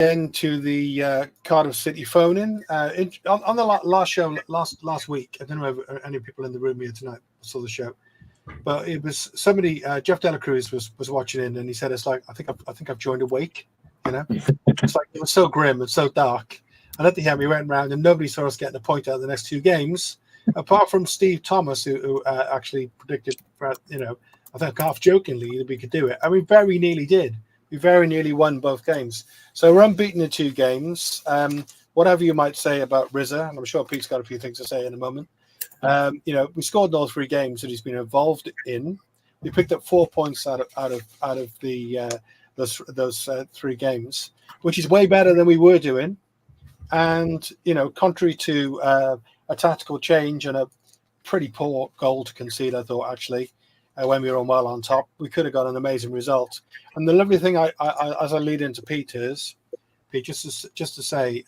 into the Cardiff City phone-in. On the last show last week. I don't know if any people in the room here tonight saw the show, but it was somebody. Jeff Dela Cruz was watching in, and he said, "It's like I think I've joined a wake." You know, it's like it was so grim and so dark. And at the end, we went round, and nobody saw us getting a point out of the next two games, apart from Steve Thomas, who actually predicted, I think half jokingly that we could do it, and we very nearly did. We very nearly won both games. So we're unbeaten in two games. Whatever you might say about Riza, and I'm sure Pete's got a few things to say in a moment. We scored in all three games that he's been involved in. We picked up 4 points out of the those 3 games, which is way better than we were doing. And contrary to a tactical change and a pretty poor goal to concede, I thought actually. When we were well on top, we could have got an amazing result. And the lovely thing, I as I lead into Pete, just to say,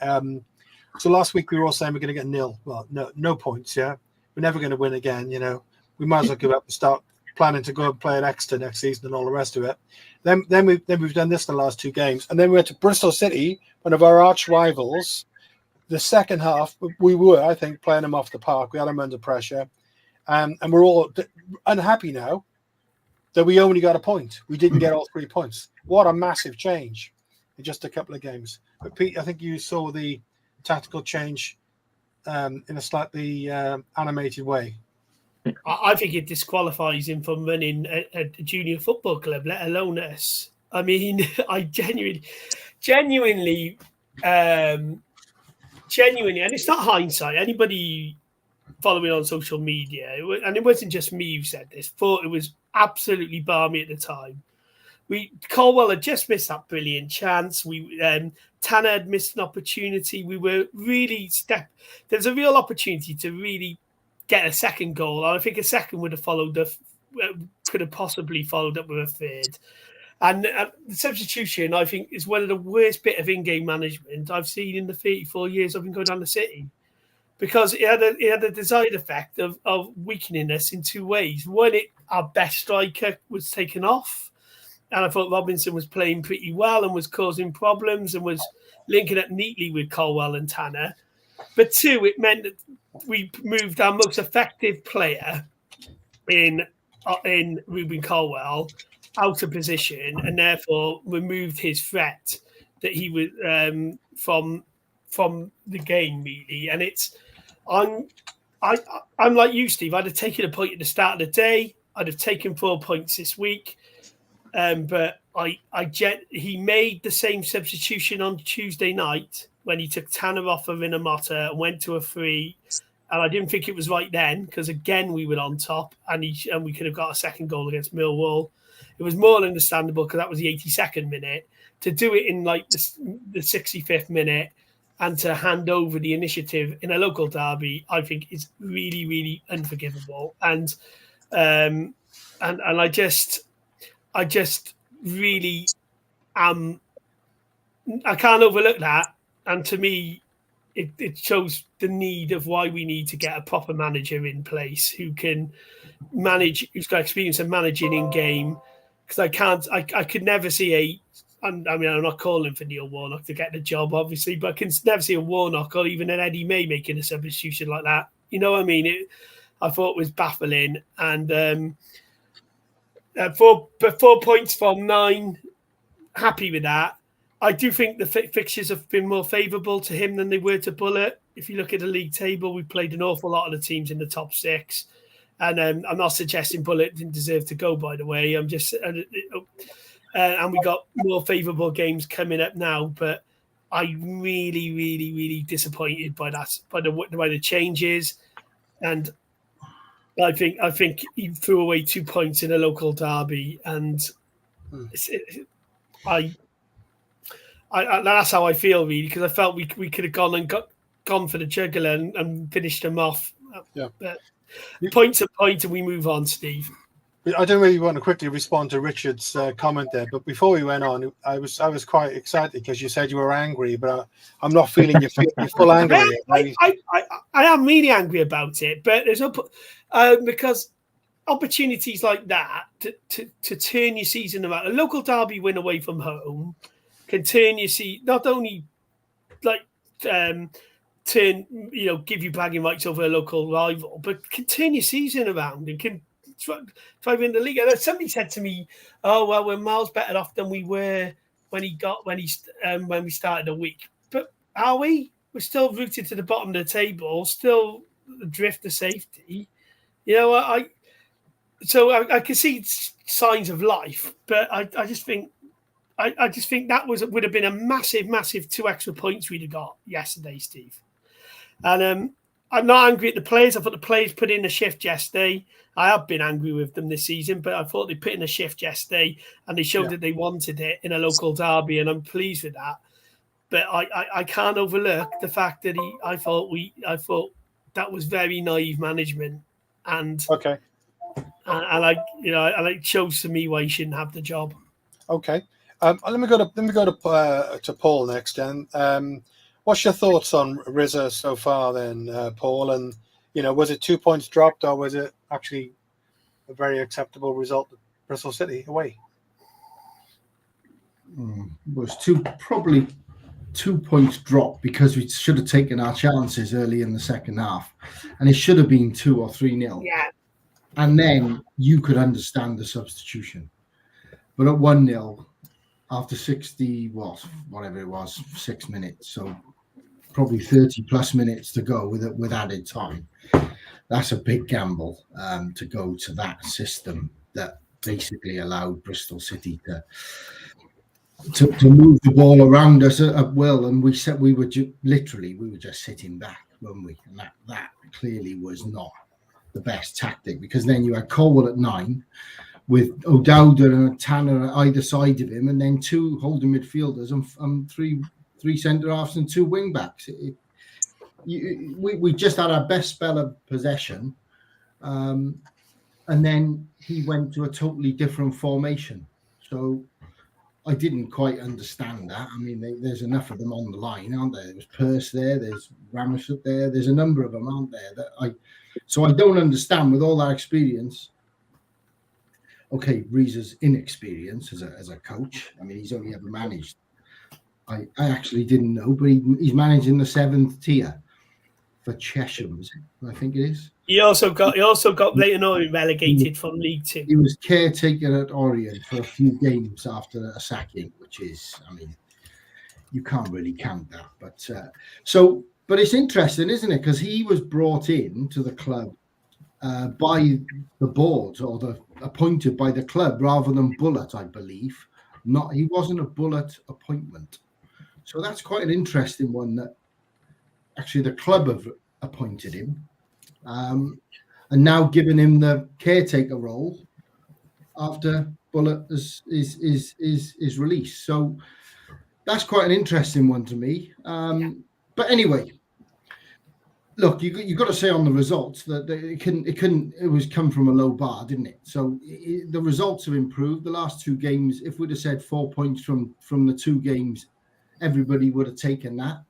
so last week we were all saying we're going to get nil. Well, no points. Yeah, we're never going to win again. We might as well give up and start planning to go and play at Exeter next season and all the rest of it. Then we've done this the last 2 games, and then we went to Bristol City, one of our arch rivals. The second half, we were, I think, playing them off the park. We had them under pressure. And we're all unhappy now that we only got a point. We didn't get all 3 points. What a massive change in just a couple of games. But Pete, I think you saw the tactical change in a slightly animated way. I think it disqualifies him from running a junior football club, let alone us. I mean, I genuinely, and it's not hindsight. Anybody following on social media, and it wasn't just me who said this, thought it was absolutely balmy at the time. Colwell had just missed that brilliant chance. Tanner had missed an opportunity. We were really there's a real opportunity to really get a second goal. And I think a second would have could have possibly followed up with a third. And the substitution, I think, is one of the worst bit of in-game management I've seen in the 34 years I've been going down the City. Because it had a desired effect of weakening us in 2 ways. One, our best striker was taken off, and I thought Robinson was playing pretty well and was causing problems and was linking up neatly with Colwell and Tanner. But 2, it meant that we moved our most effective player in Ruben Colwell out of position, and therefore removed his threat that he was from the game really. And I'm like you, Steve. I'd have taken a point at the start of the day. I'd have taken 4 points this week, but he made the same substitution on Tuesday night when he took Tanner off of Inamotta and went to a 3. And I didn't think it was right then because again we were on top and we could have got a second goal against Millwall. It was more understandable because that was the 82nd minute. To do it in like the 65th minute and to hand over the initiative in a local derby, I think is really, really unforgivable. And I just really I can't overlook that. And to me, it shows the need of why we need to get a proper manager in place who can manage, who's got experience of managing in game. Because I could never see I'm not calling for Neil Warnock to get the job, obviously, but I can never see a Warnock or even an Eddie May making a substitution like that. You know what I mean? I thought it was baffling. And 4 points from 9, happy with that. I do think the fixtures have been more favourable to him than they were to Bullet. If you look at the league table, we played an awful lot of the teams in the top 6. And I'm not suggesting Bullet didn't deserve to go, by the way. I'm just... and we got more favourable games coming up now, but I'm really, really, really disappointed by that, by the changes. And I think he threw away 2 points in a local derby, and that's how I feel really, because I felt we could have gone for the jugular and finished them off. Yeah, point to point, and we move on, Steve. I don't really want to quickly respond to Richard's comment there, but before we went on, I was quite excited because you said you were angry, but I'm not feeling your full anger. I am really angry about it, but there's because opportunities like that to turn your season around, a local derby win away from home can turn you see not only like turn give you bragging rights over a local rival, but can turn your season around and can try win the league. And somebody said to me, "Oh well, we're miles better off than we were when we started the week." But are we? We're still rooted to the bottom of the table, still adrift to safety. I can see signs of life, but I just think that would have been a massive 2 extra points we'd have got yesterday, Steve. And I'm not angry at the players. I thought the players put in a shift yesterday. I have been angry with them this season, but I thought they put in a shift yesterday and they showed that they wanted it in a local derby, and I'm pleased with that. But I can't overlook the fact that I thought that was very naive management, and it shows to me why he shouldn't have the job. Okay, let me go to Paul next. Then, what's your thoughts on Riza so far? Then, Paul, and was it 2 points dropped, or was it actually a very acceptable result at Bristol City away? It was probably 2 points dropped because we should have taken our chances early in the second half, and it should have been 2 or 3-0. Yeah. And then you could understand the substitution. But at 1-0, after 60, whatever it was, 6 minutes, so probably 30 plus minutes to go with added time. That's a big gamble to go to that system that basically allowed Bristol City to move the ball around us at will, and we said we were just sitting back, weren't we? And that clearly was not the best tactic, because then you had Colwell at 9 with O'Dowd and Tanner at either side of him, and then 2 holding midfielders and three centre halves and 2 wing backs. We just had our best spell of possession, and then he went to a totally different formation. So I didn't quite understand that. I mean, there's enough of them on the line, aren't there? There's Pearce there, there's Ramsford there, there's a number of them, aren't there? So I don't understand, with all that experience. Okay, Riza's inexperience as a coach. I mean, he's only ever managed. I actually didn't know, but he's managing the 7th tier for Cheshire, was it? I think it is. He also got Leighton Orient relegated from League 2. He was caretaker at Orient for a few games after a sacking, which is, I mean, you can't really count that. But it's interesting, isn't it? Because he was brought in to the club by the board, or appointed by the club rather than Bullet, I believe. He wasn't a Bullet appointment. So that's quite an interesting one, that actually the club have appointed him, and now given him the caretaker role after Bullet is released. So that's quite an interesting one to me. But anyway, look, you got to say on the results that it was come from a low bar, didn't it? So the results have improved. The last 2 games, if we'd have said 4 points from the 2 games, everybody would have taken that.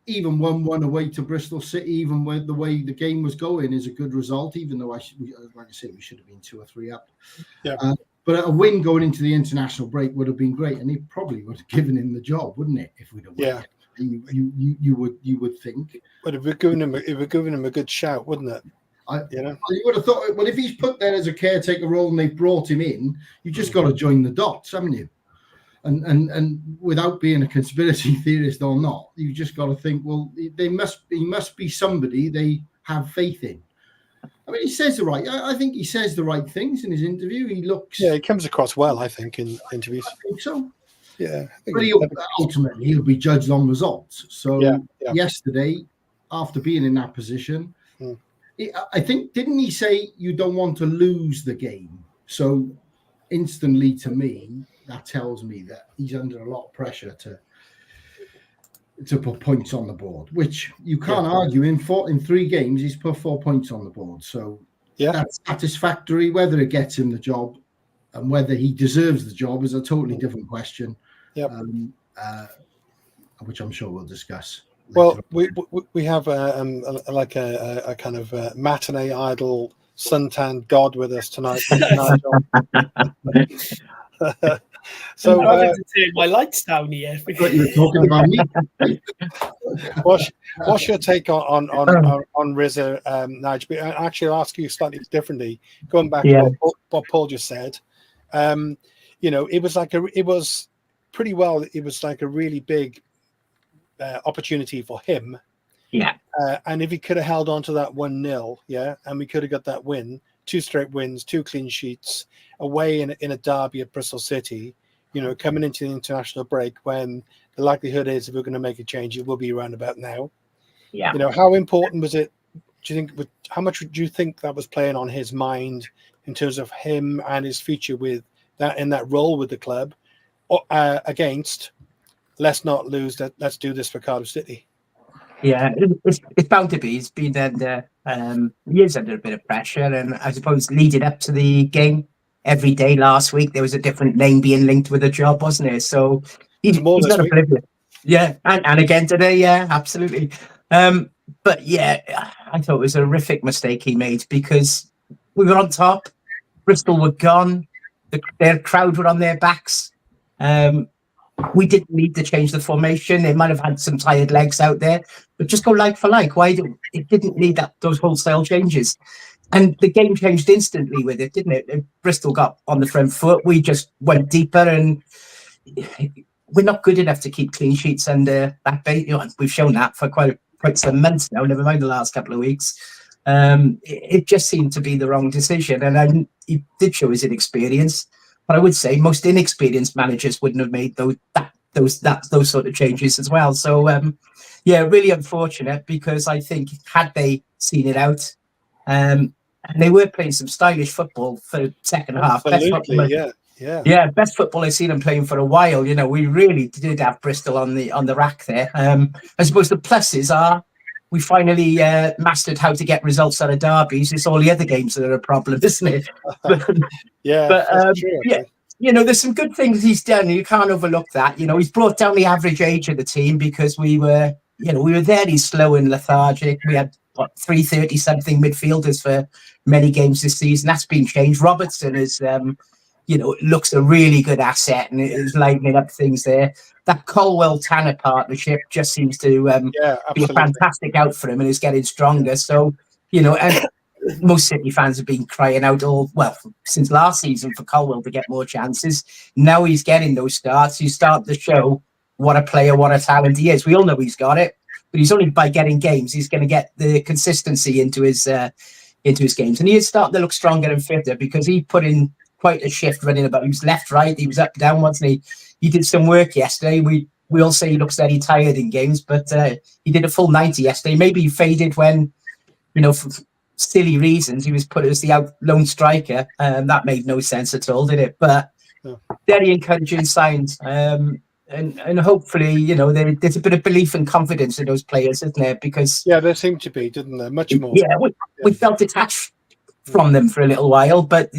Even 1-1 away to Bristol City, even with the way the game was going, is a good result, even though, like I said, we should have been 2 or 3 up. Yeah. But a win going into the international break would have been great, and it probably would have given him the job, wouldn't it, if we'd have won? Yeah. You would think. But it would have given him a good shout, wouldn't it? You would have thought, well, if he's put there as a caretaker role and they've brought him in, you just got to join the dots, haven't you? And without being a conspiracy theorist or not, you just got to think, well, he must be somebody they have faith in. I mean, I think he says the right things in his interview. He comes across well, I think, in interviews. I think so. Yeah. But ultimately, he'll be judged on results. So yesterday, after being in that position, I think, didn't he say you don't want to lose the game? So instantly, to me, that tells me that he's under a lot of pressure to put points on the board, which you can't argue. In 3 games, he's put 4 points on the board. So that's satisfactory. Whether it gets him the job and whether he deserves the job is a totally different question. Yep. Which I'm sure we'll discuss. Well, we have a kind of matinee idol suntan god with us tonight. So, I'm having to turn my lights down here. I thought you were talking about me. what's your take on Riza, Nigel? But actually, I'll ask you slightly differently. Going back to what Paul just said, it was pretty well. It was like a really big opportunity for him. Yeah. And if he could have held on to that 1-0, and we could have got that win, 2 straight wins, 2 clean sheets away in a derby at Bristol City, coming into the international break when the likelihood is if we're going to make a change, it will be around about now. Yeah. How important was it? Do you think? How much do you think that was playing on his mind in terms of him and his future with that in that role with the club against? Let's not lose that. Let's do this for Cardiff City. Yeah, it's bound to be. He's been under, he is under a bit of pressure, and I suppose leading up to the game, every day last week there was a different name being linked with a job, wasn't there? So he's not oblivious. Yeah, and again today, yeah, absolutely. But yeah, I thought it was a horrific mistake he made because we were on top, Bristol were gone, their crowd were on their backs. We didn't need to change the formation. They might have had some tired legs out there, but just go like for like. It didn't need those wholesale changes. And the game changed instantly with it, didn't it? Bristol got on the front foot. We just went deeper, and we're not good enough to keep clean sheets under that bait. We've shown that for quite some months now, never mind the last couple of weeks. It just seemed to be the wrong decision. And he did show his inexperience. But I would say most inexperienced managers wouldn't have made those sort of changes as well. So really unfortunate, because I think had they seen it out, and they were playing some stylish football for the second half. Absolutely, best football I've seen them playing for a while. We really did have Bristol on the rack there. I suppose the pluses are we finally mastered how to get results out of derbies. It's all the other games that are a problem, isn't it? There's some good things he's done. You can't overlook that. He's brought down the average age of the team because we were very slow and lethargic. We had 330-something midfielders for many games this season. That's been changed. Robertson is, looks a really good asset and is lightening up things there. That Colwell-Tanner partnership just seems to be a fantastic out for him and is getting stronger. So, and most City fans have been crying out since last season for Colwell to get more chances. Now he's getting those starts. He's starting to show what a player, what a talent he is. We all know he's got it, but he's only by getting games he's going to get the consistency into his games. And he is starting to look stronger and fitter because he put in quite a shift running about. He was left, right, he was up, down, wasn't he? He did some work yesterday. We all say he looks very tired in games, but he did a full 90 yesterday. Maybe he faded when, for silly reasons, he was put as the lone striker. That made no sense at all, did it? But very encouraging signs. And hopefully, there's a bit of belief and confidence in those players, isn't there? Because there seemed to be, didn't there? Much more. Yeah, we felt detached from them for a little while, but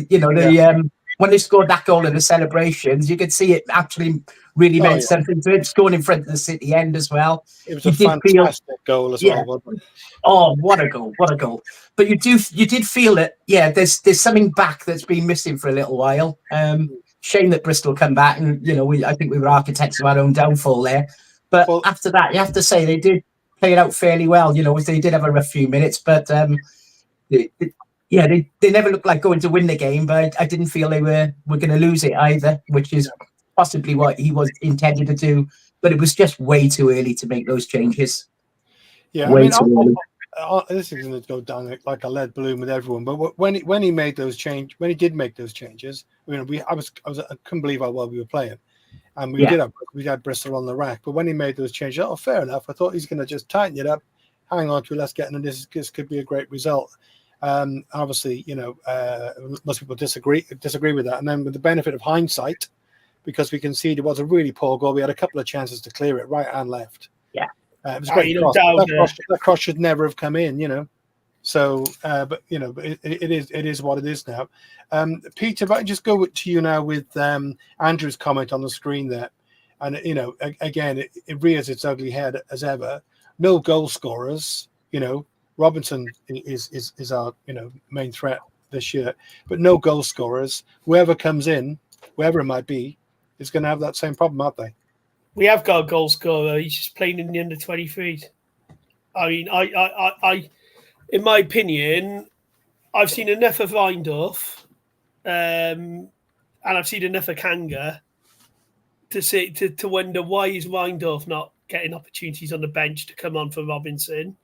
when they scored that goal in the celebrations, you could see it actually really meant something to it. Scoring in front of the City end as well. It was a fantastic goal as well, wasn't it? Oh, what a goal! What a goal! But you did feel it. Yeah, there's something back that's been missing for a little while. Shame that Bristol come back, and I think we were architects of our own downfall there. But after that, you have to say they did play it out fairly well. They did have a rough few minutes, but they never looked like going to win the game. But I didn't feel they were going to lose it either, which is possibly what he was intended to do. But it was just way too early to make those changes. Yeah, this is going to go down like a lead balloon with everyone. But when he made those changes, when he did make those changes, I couldn't believe how well we were playing, and we had Bristol on the rack. But when he made those changes, fair enough. I thought he's going to just tighten it up, hang on to it, let's get into this. This could be a great result. Obviously, most people disagree with that. And then with the benefit of hindsight, because we conceded, it was a really poor goal. We had a couple of chances to clear it right and left. Yeah. It was a great cross. That cross should never have come in, So, but it is what it is now. Peter, if I can just go to you now with Andrew's comment on the screen there, and again, it rears its ugly head as ever. No goal scorers. Robinson is our main threat this year, but no goal scorers. Whoever comes in, whoever it might be, is going to have that same problem, aren't they? We have got a goal scorer. He's just playing in the under 23s. I mean, I in my opinion, I've seen enough of Reindorf, and I've seen enough of Kanga to wonder why is Reindorf not getting opportunities on the bench to come on for Robinson,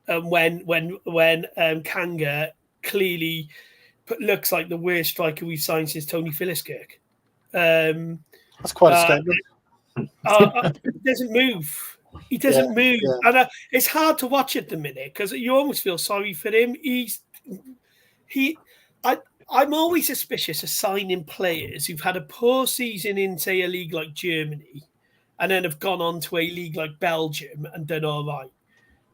when Kanga clearly looks like the worst striker we've signed since Tony Philliskirk. That's quite a statement. He doesn't move. He doesn't move, and it's hard to watch at the minute because you almost feel sorry for him. I'm always suspicious of signing players who've had a poor season in, say, a league like Germany, and then have gone on to a league like Belgium and done all right.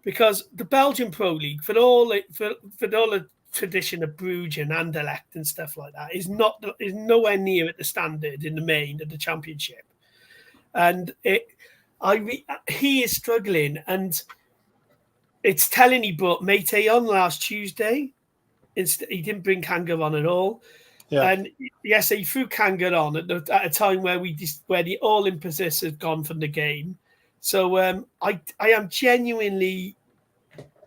Because the Belgian Pro League, for all the tradition of Bruges and Anderlecht and stuff like that, is nowhere near at the standard in the main of the Championship, and he is struggling, and it's telling. He brought Mate on last Tuesday. He didn't bring Kanga on at all. Yeah. And yes, he threw Kanga on at a time where the all emphasis has gone from the game. So I am genuinely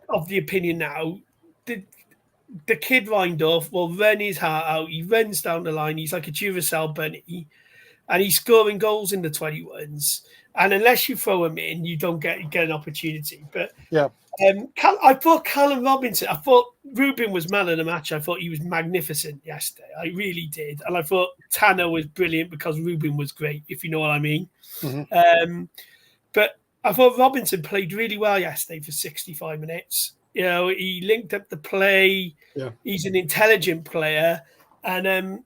of the opinion now the kid Reindorf will run his heart out. He runs down the line. He's like a Duracell bunny, and he's scoring goals in the 21s. And unless you throw him in, you don't get an opportunity. But yeah. I thought Callum Robinson, I thought Ruben was man of the match. I thought he was magnificent yesterday. I really did. And I thought Tanner was brilliant because Ruben was great, if you know what I mean. Mm-hmm. But I thought Robinson played really well yesterday for 65 minutes. You know, he linked up the play. Yeah. He's an intelligent player. And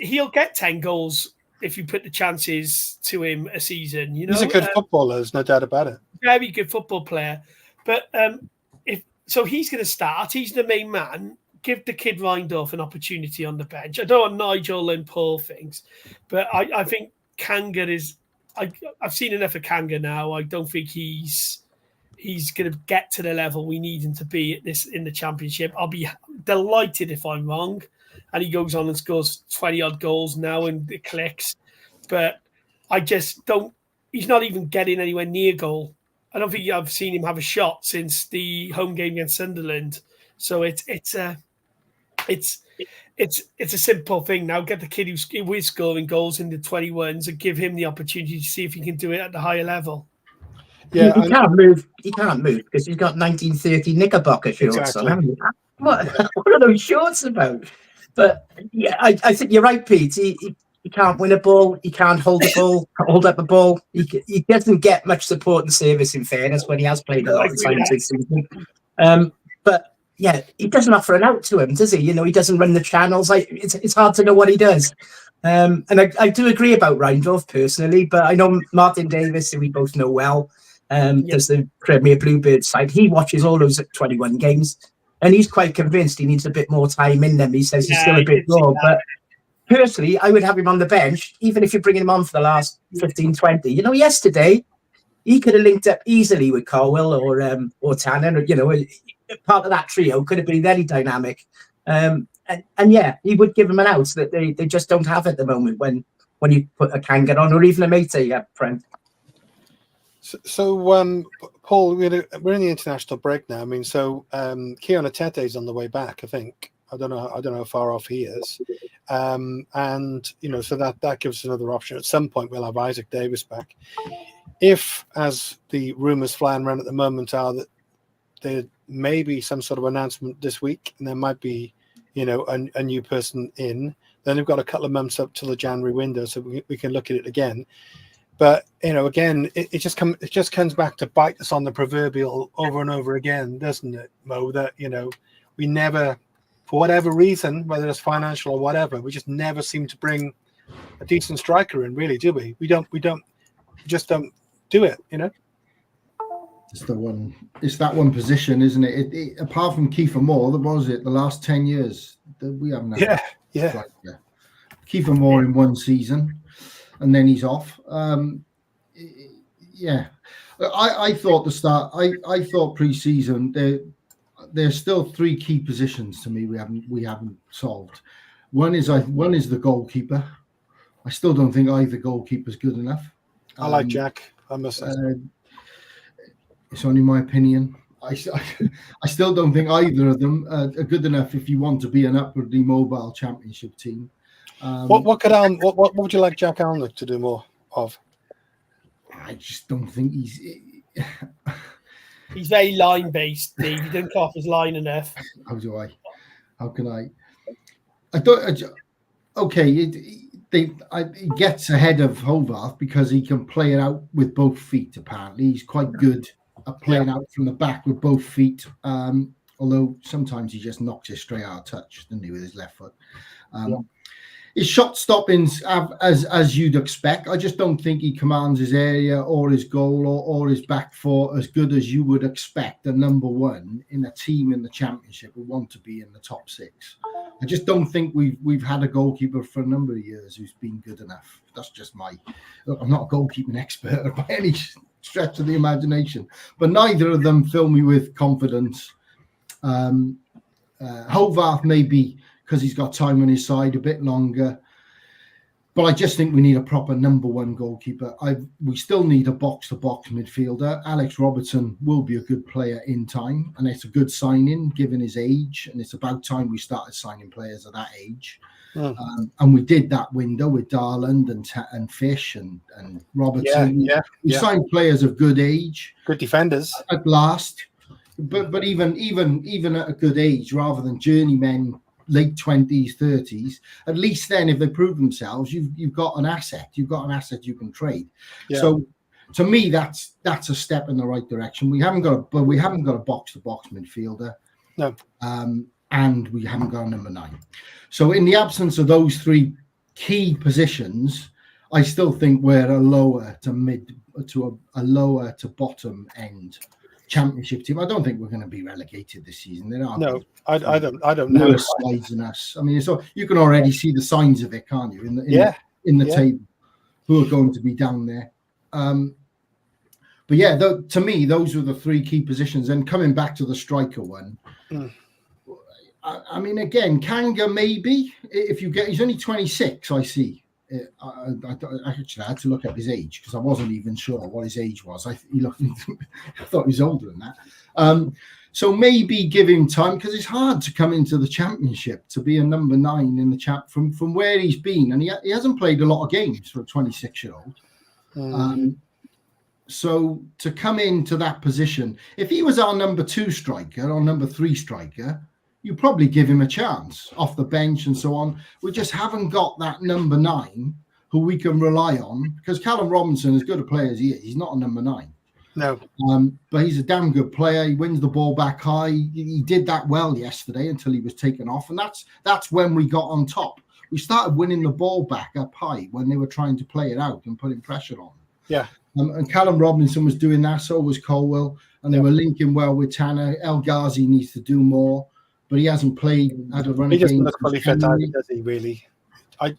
he'll get 10 goals if you put the chances to him a season. You know, he's a good footballer, there's no doubt about it. Very good football player. But so he's going to start. He's the main man. Give the kid Reindorf an opportunity on the bench. I don't know what Nigel and Paul thinks, but I think Kanga is. I've seen enough of Kanga now. I don't think he's going to get to the level we need him to be in the Championship. I'll be delighted if I'm wrong, and he goes on and scores 20 odd goals now and it clicks. But I just don't. He's not even getting anywhere near goal. I don't think I've seen him have a shot since the home game against Sunderland. So it's a simple thing now. Get the kid who is scoring goals in the 21s and give him the opportunity to see if he can do it at the higher level. Yeah, he can't move. He can't move because he's got 1930 Knickerbocker shorts. Exactly. On, what are those shorts about? But yeah, I think you're right, Pete. He can't win a ball. He can't hold the ball, hold up a ball. He doesn't get much support and service, in fairness, when he has played a lot of times this season. But yeah, he doesn't offer an out to him, does he? You know, he doesn't run the channels. It's hard to know what he does. And I do agree about Reindorf personally, but I know Martin Davis, who we both know well, does the Premier Bluebird side. He watches all those 21 games, and he's quite convinced he needs a bit more time in them. He says he's still a bit raw, but personally, I would have him on the bench, even if you're bringing him on for the last 15, 20. You know, yesterday, he could have linked up easily with Colwell or Tanner. You know, part of that trio could have been very dynamic. And yeah, he would give them an out that they just don't have at the moment when you put a Kanga on or even a Mate up front. So Paul, we're in the international break now. I mean, so Keon Atete's on the way back, I think. I don't know how far off he is. And, you know, so that gives us another option. At some point, we'll have Isaac Davis back. If, as the rumours flying around at the moment are, that there may be some sort of announcement this week, and there might be, you know, a new person in, then we've got a couple of months up till the January window, so we can look at it again. But, you know, again, it just comes back to bite us on the proverbial over and over again, doesn't it, Mo? That, you know, we never, for whatever reason, whether it's financial or whatever, we just never seem to bring a decent striker in, really, do we? We just don't do it, you know? It's that one position, isn't it? Apart from Kiefer Moore, what was it, the last 10 years that we haven't had striker. Kiefer Moore in one season, and then he's off. I thought I thought pre-season there's still three key positions to me we haven't solved. One is the goalkeeper. I still don't think either goalkeeper's good enough. I like Jack. I must say. It's only my opinion. I still don't think either of them are good enough if you want to be an upwardly mobile championship team. What would you like Jack Alnwick to do more of? I just don't think he's. He's very line based, Dave. He doesn't come off his line enough. How can I? I don't. Okay, he gets ahead of Hovarth because he can play it out with both feet. Apparently, he's quite good at playing out from the back with both feet. Although sometimes he just knocks it straight out of touch, doesn't he, with his left foot. His shot stoppings, as you'd expect. I just don't think he commands his area or his goal or his back four as good as you would expect a number one in a team in the championship who want to be in the top six. I just don't think we've had a goalkeeper for a number of years who's been good enough. That's just look, I'm not a goalkeeping expert by any stretch of the imagination, but neither of them fill me with confidence. Hovarth maybe, because he's got time on his side a bit longer. But I just think we need a proper number one goalkeeper. We still need a box-to-box midfielder. Alex Robertson will be a good player in time, and it's a good signing given his age. And it's about time we started signing players at that age. And we did that window with Darland and Fish and Robertson. We signed players of good age, good defenders at last. But even at a good age, rather than journeymen, late 20s, 30s, at least then if they prove themselves, you've got an asset. You've got an asset you can trade. Yeah. So to me, that's a step in the right direction. We haven't got a box-to-box midfielder. No. And we haven't got a number 9. So in the absence of those three key positions, I still think we're a lower to bottom end championship team. I don't think we're going to be relegated this season. No, I don't know. Worse sides than us. I mean, so you can already see the signs of it, can't you? In the table, who are going to be down there. But yeah, to me, those were the three key positions. And coming back to the striker one, I mean, again, Kanga maybe if you get, he's only 26. I see. I actually had to look up his age because I wasn't even sure what his age was. I thought he was older than that. So maybe give him time because it's hard to come into the championship to be a number 9 in the chat from where he's been, and he hasn't played a lot of games for a 26-year-old. So to come into that position, if he was our number 2 striker or number 3 striker, you probably give him a chance off the bench and so on. We just haven't got that number 9 who we can rely on because Callum Robinson, as good a player as he is, he's not a number 9. No. But he's a damn good player. He wins the ball back high. He did that well yesterday until he was taken off. And that's when we got on top. We started winning the ball back up high when they were trying to play it out and putting pressure on. Yeah. And Callum Robinson was doing that. So was Colwell. And they were linking well with Tanner. El Ghazi needs to do more. But he hasn't played. Had a run. He doesn't look fully fit, does he? Really,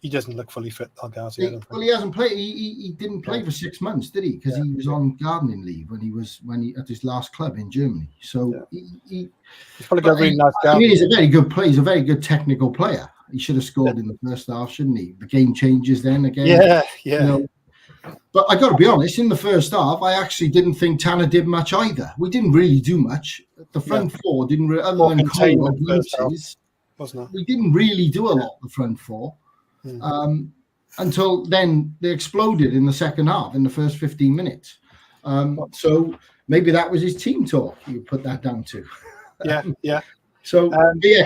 he doesn't look fully fit. El Ghazi. Well, he hasn't played. He didn't play for 6 months, did he? Because he was on gardening leave when he at his last club in Germany. So he's probably got a really nice garden. I mean, he's a very good player. He's a very good technical player. He should have scored in the first half, shouldn't he? The game changes then again. Yeah. You know, but I got to be honest, in the first half, I actually didn't think Tanner did much either. We didn't really do much. The front four didn't really, other than Cole glimpses, we didn't really do a lot, the front four, until then they exploded in the second half, in the first 15 minutes. So maybe that was his team talk, you put that down to. Yeah. So,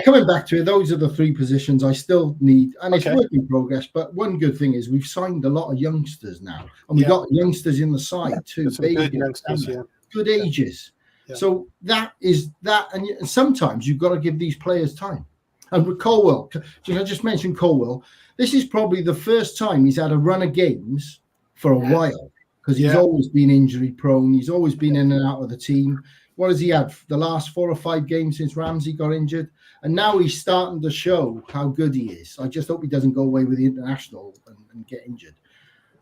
coming back to it, those are the 3 positions I still need, and it's work in progress. But one good thing is we've signed a lot of youngsters now, and we've got youngsters in the side too. Good youngsters, good ages. Yeah. So that is that, and sometimes you've got to give these players time. And with Colwell, I just mentioned Colwell. This is probably the first time he's had a run of games for a while because he's always been injury prone. He's always been in and out of the team. What has he had? The last 4 or 5 games since Ramsey got injured, and now he's starting to show how good he is. I just hope he doesn't go away with the international and get injured.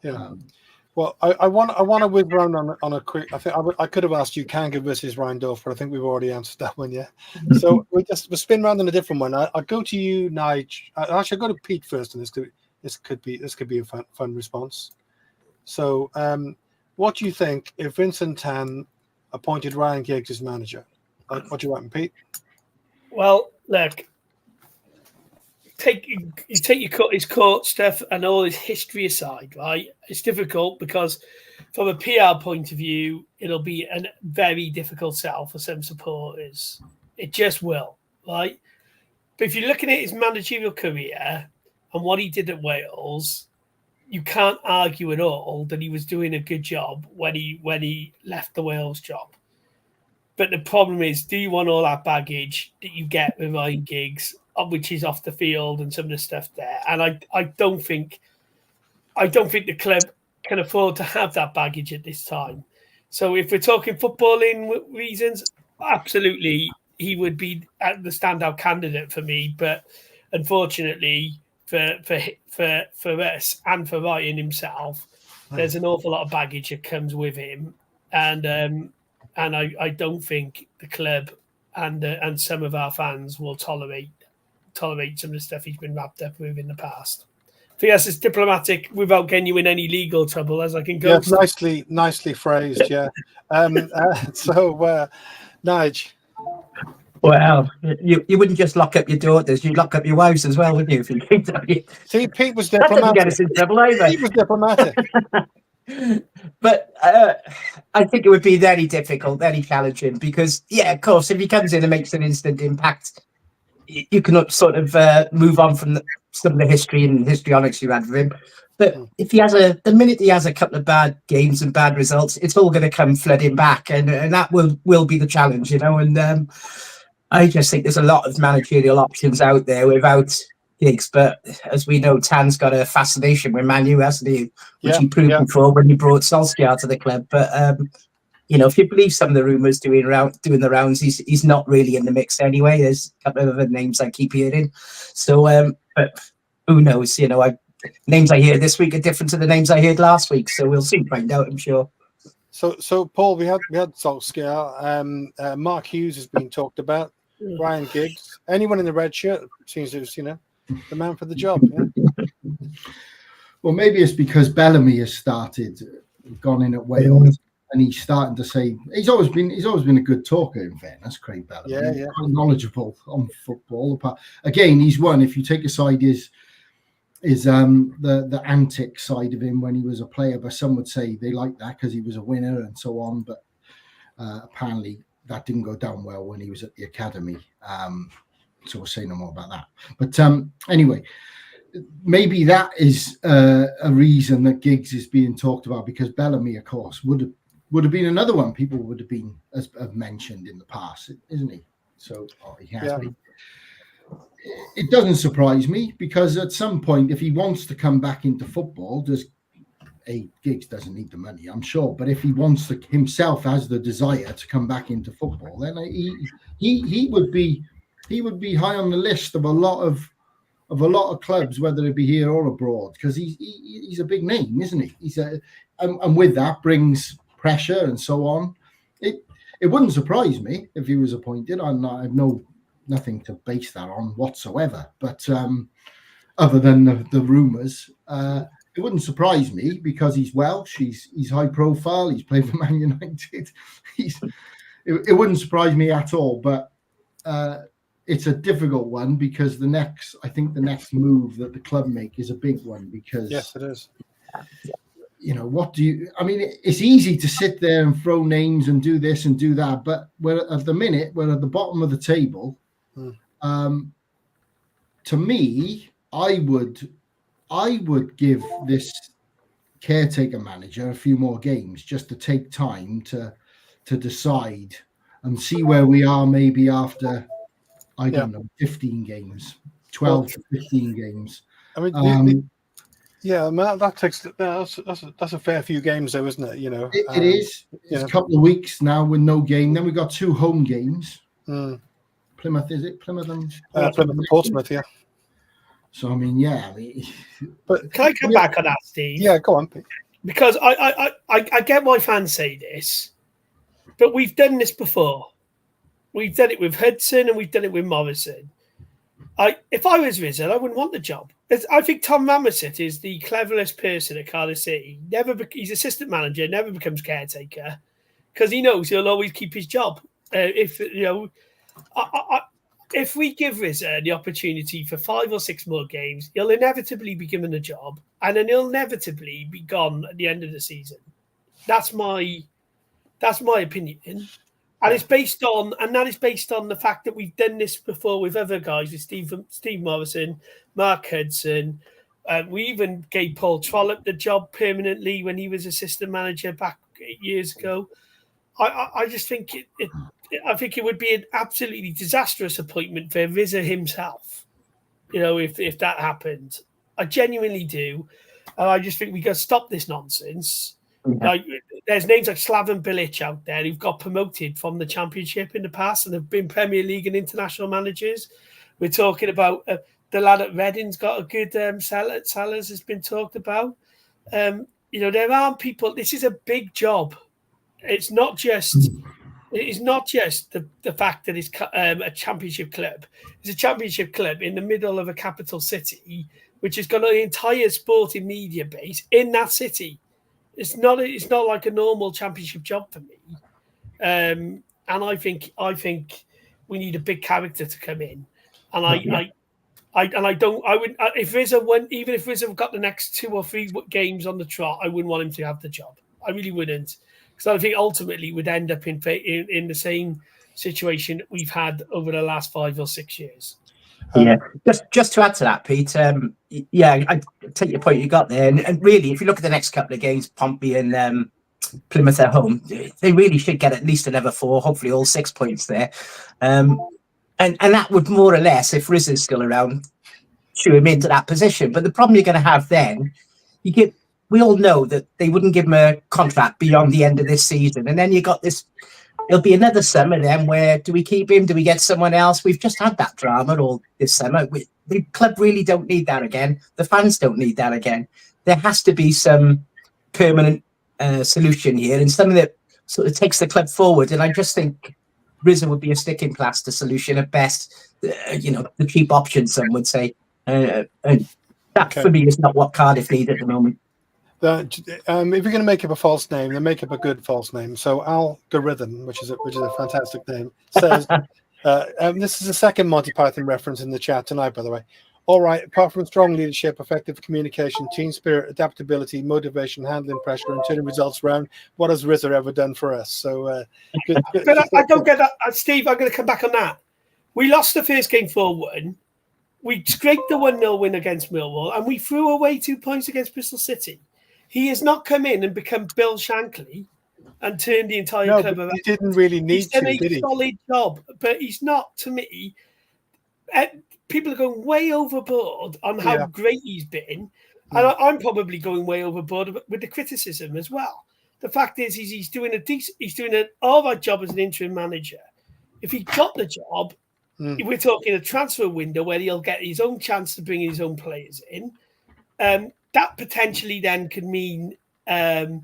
Yeah. Well, I want to whiz around on a quick. I think I could have asked you Kanga versus Reindorf, but I think we've already answered that one. Yeah. So we'll spin around on a different one. I'll go to you, Nige. Actually, I'll go to Pete first on this because this could be a fun response. So, what do you think if Vincent Tan appointed Ryan Giggs as manager? What do you reckon, Pete? Well, look, take his court stuff and all his history aside, right? It's difficult because from a PR point of view, it'll be a very difficult sell for some supporters. It just will, right? But if you're looking at his managerial career and what he did at Wales, you can't argue at all that he was doing a good job when he left the Wales job. But the problem is, do you want all that baggage that you get with Ryan Giggs, which is off the field and some of the stuff there? And I don't think the club can afford to have that baggage at this time. So if we're talking footballing reasons, absolutely he would be the standout candidate for me. But unfortunately for us and for Ryan himself, there's an awful lot of baggage that comes with him, and I don't think the club and some of our fans will tolerate some of the stuff he's been wrapped up with in the past. I think that's as diplomatic without getting you in any legal trouble as I can go. Yeah, nicely phrased. Yeah. So, Nige. Well, you wouldn't just lock up your daughters; you'd lock up your wives as well, wouldn't you? If you think that. See, Pete was That doesn't get diplomatic. us in trouble either. He was diplomatic. But I think it would be very difficult, very challenging, because, yeah, of course, if he comes in and makes an instant impact, you can sort of move on from some of the history and histrionics you had with him. But if he has the minute he has a couple of bad games and bad results, it's all going to come flooding back, and that will be the challenge, you know. And I just think there's a lot of managerial options out there without Giggs, but as we know, Tan's got a fascination with Man U, hasn't he? Which he proved before when he brought Solskjaer to the club. But you know, if you believe some of the rumours doing the rounds, he's not really in the mix anyway. There's a couple of other names I keep hearing. So, but who knows? You know, names I hear this week are different to the names I heard last week. So we'll soon find out, I'm sure. So Paul, we had Solskjaer. Mark Hughes has been talked about. Ryan Giggs. Anyone in the red shirt seems to, the man for the job. Yeah? Well, maybe it's because Bellamy has gone in at Wales, and he's starting to say he's always been a good talker. In fairness, Craig Bellamy, yeah. Quite knowledgeable on football. But again, he's one. If you take aside his the antic side of him when he was a player, but some would say they like that because he was a winner and so on. But apparently that didn't go down well when he was at the academy. So we'll say no more about that. But anyway, maybe that is a reason that Giggs is being talked about, because Bellamy, of course, would have been another one people would have been have mentioned in the past, isn't he? So he has been. It doesn't surprise me, because at some point, if he wants to come back into football, Giggs doesn't need the money, I'm sure. But if he wants to himself has the desire to come back into football, then he would be high on the list of a lot of clubs, whether it be here or abroad, because he's a big name, isn't he? And with that brings pressure and so on. It wouldn't surprise me if he was appointed. I have nothing to base that on whatsoever. But other than the rumours, it wouldn't surprise me, because he's Welsh, he's high profile, he's played for Man United. It wouldn't surprise me at all. But it's a difficult one, because the next move that the club make is a big one, because yes, it is. You know, it's easy to sit there and throw names and do this and do that, but we're at the bottom of the table. To me, I would give this caretaker manager a few more games, just to take time to decide and see where we are, maybe after, I don't know, 15 games, 12 to 15 games. I mean, that takes that's a fair few games, though, isn't it? You know, it is. It's a couple of weeks now with no game. Then we've got 2 home games. Plymouth, is it Plymouth and Portsmouth? Yeah. So I mean, but can I come back on that, Steve? Yeah, go on, Pete. Because I get why fans say this, but we've done this before. We've done it with Hudson and we've done it with Morrison. If I was Riza, I wouldn't want the job. I think Tom Ramsett is the cleverest person at Cardiff City. He's assistant manager, never becomes caretaker because he knows he'll always keep his job. If we give Riza the opportunity for 5 or 6 more games, he'll inevitably be given a job, and then he'll inevitably be gone at the end of the season. That's my opinion. And it's based on the fact that we've done this before with other guys, with Steve Morrison, Mark Hudson. We even gave Paul Trollope the job permanently when he was assistant manager back 8 years ago. I just think I think it would be an absolutely disastrous appointment for Riza himself. If that happened, I genuinely do. I just think we got to stop this nonsense. Like, there's names like Slaven Bilic out there who've got promoted from the Championship in the past and have been Premier League and international managers. We're talking about the lad at Reading's got a good Sellers has been talked about. There aren't people. This is a big job. It's not just the fact that it's a Championship club. It's a Championship club in the middle of a capital city, which has got an entire sporting media base in that city. It's not like a normal Championship job for me, and I think we need a big character to come in, and if Riza got the next 2 or 3 games on the trot, I wouldn't want him to have the job. I really wouldn't, because I think ultimately we'd end up in the same situation that we've had over the last 5 or 6 years. Yeah, just to add to that, Pete. I take your point you got there, and really, if you look at the next couple of games, Pompey and Plymouth at home, they really should get at least another 4, hopefully all 6 points there, and that would more or less, if Riz is still around, shoe him into that position. But the problem you're going to have then, we all know that they wouldn't give him a contract beyond the end of this season, and then you got this. It'll be another summer then where do we keep him? Do we get someone else? We've just had that drama all this summer. The club really don't need that again. The fans don't need that again. There has to be some permanent solution here and something that sort of takes the club forward. And I just think Riza would be a sticking plaster solution at best. The cheap option, some would say. And that for me is not what Cardiff need at the moment. If you're going to make up a false name, then make up a good false name. So Algorithm, which is a fantastic name, says this is the second Monty Python reference in the chat tonight, by the way. All right, apart from strong leadership, effective communication, team spirit, adaptability, motivation, handling pressure, and turning results around, what has Riza ever done for us? So, but I don't get that, Steve. I'm going to come back on that. We lost the first game 4-1. We scraped the 1-0 win against Millwall, and we threw away 2 points against Bristol City. He has not come in and become Bill Shankly and turned the entire club around. He didn't really need to, did he? He's done a solid job, but he's not, to me. People are going way overboard on how great he's been. And I'm probably going way overboard with the criticism as well. The fact is, he's doing an all right job as an interim manager. If he got the job, we're talking a transfer window where he'll get his own chance to bring his own players in. That potentially then could mean Nigel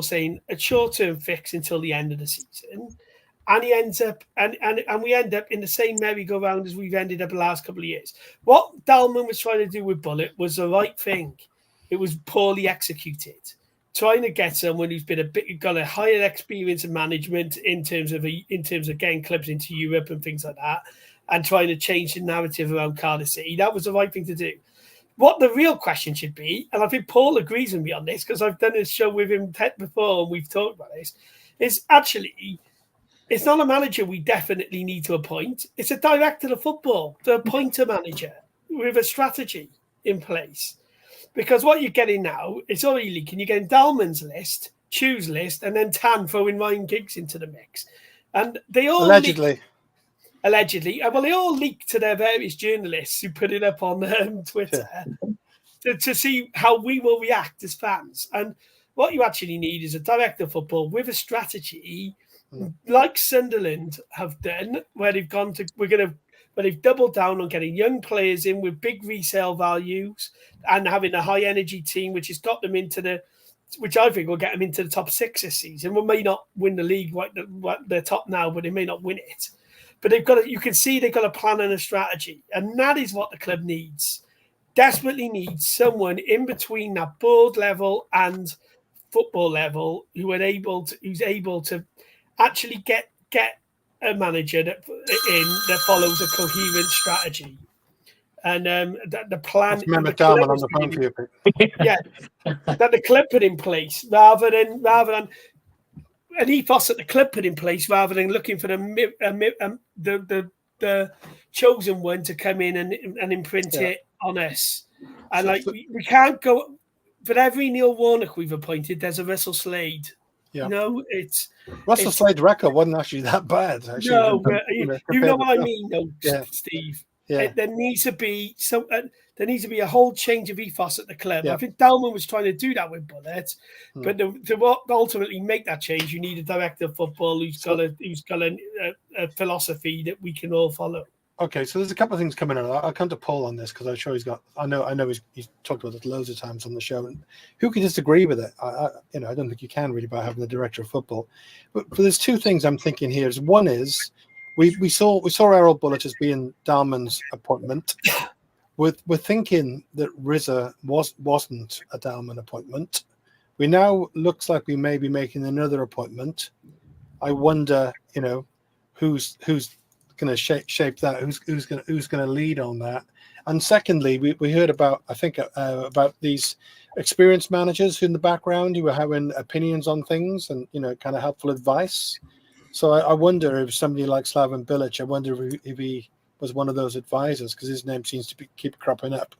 saying a short-term fix until the end of the season, and he ends up and we end up in the same merry-go-round as we've ended up the last couple of years. What Dalman was trying to do with Bullet was the right thing. It was poorly executed. Trying to get someone who's got a higher experience in management in terms of getting clubs into Europe and things like that, and trying to change the narrative around Cardiff City. That was the right thing to do. What the real question should be, and I think Paul agrees with me on this because I've done this show with him before and we've talked about this, is actually it's not a manager we definitely need to appoint. It's a director of football to appoint a manager with a strategy in place. Because what you're getting now, it's already leaking. You're getting Dalman's list, Chew's list, and then Tan throwing Ryan Giggs into the mix. And they all allegedly. Well, they all leaked to their various journalists who put it up on Twitter to see how we will react as fans. And what you actually need is a director of football with a strategy, like Sunderland have done, where they've they've doubled down on getting young players in with big resale values and having a high energy team, which has got them which I think will get them into the top 6 this season. We may not win the league, they're top now, but they may not win it. but you can see they've got a plan and a strategy, and that is what the club needs. Desperately needs someone in between that board level and football level who's able to actually get a manager that follows a coherent strategy. And the plan. That's Mehmet Dalman on the phone for you. Yeah, that the club put in place rather than an ethos that the club put in place, rather than looking for the chosen one to come in and imprint it on us. And we can't go. For every Neil Warnock we've appointed, there's a Russell Slade. Yeah. It's Russell Slade's record wasn't actually that bad. Actually, no, but you know what I mean, though, Steve. Yeah. There needs to be there needs to be a whole change of ethos at the club. Yeah. I think Dalman was trying to do that with Bullet, but to ultimately make that change, you need a director of football who's got a philosophy that we can all follow. Okay, so there's a couple of things coming out. I'll come to Paul on this because I'm sure he's got. I know he's talked about it loads of times on the show, and who can disagree with it? I don't think you can really by having the director of football. But there's two things I'm thinking here. One is we saw Errol Bullet as being Dalman's appointment. We're thinking that Riza wasn't a Dalman appointment. We now looks like we may be making another appointment. I wonder, who's going to shape that, who's going to lead on that. And secondly, we heard about these experienced managers who in the background who were having opinions on things and kind of helpful advice. So I wonder if somebody like Slaven Bilic, I wonder if he was one of those advisors, because his name seems to keep cropping up.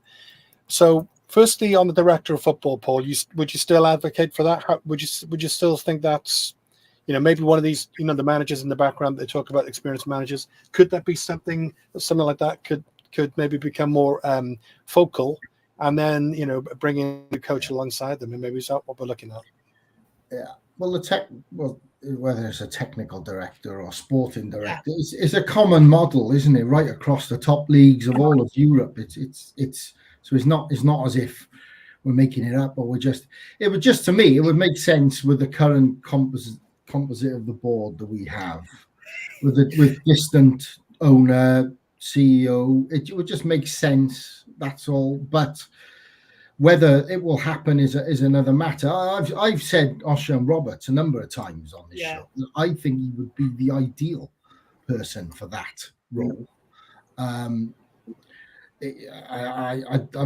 So firstly, on the director of football, Paul, would you still advocate for that? Would you still think that's maybe one of these, the managers in the background, they talk about experienced managers. Could that be something like that could maybe become more focal, and then, bringing the coach alongside them, and maybe is that what we're looking at? Yeah. Well, whether it's a technical director or sporting director, it's a common model, isn't it? Right across the top leagues of all of Europe. So it's not as if we're making it up, or to me, it would make sense with the current composite of the board that we have, with distant owner, CEO. It would just make sense. That's all. But whether it will happen is another matter. I've said Osian Roberts a number of times on this show. I think he would be the ideal person for that role. I've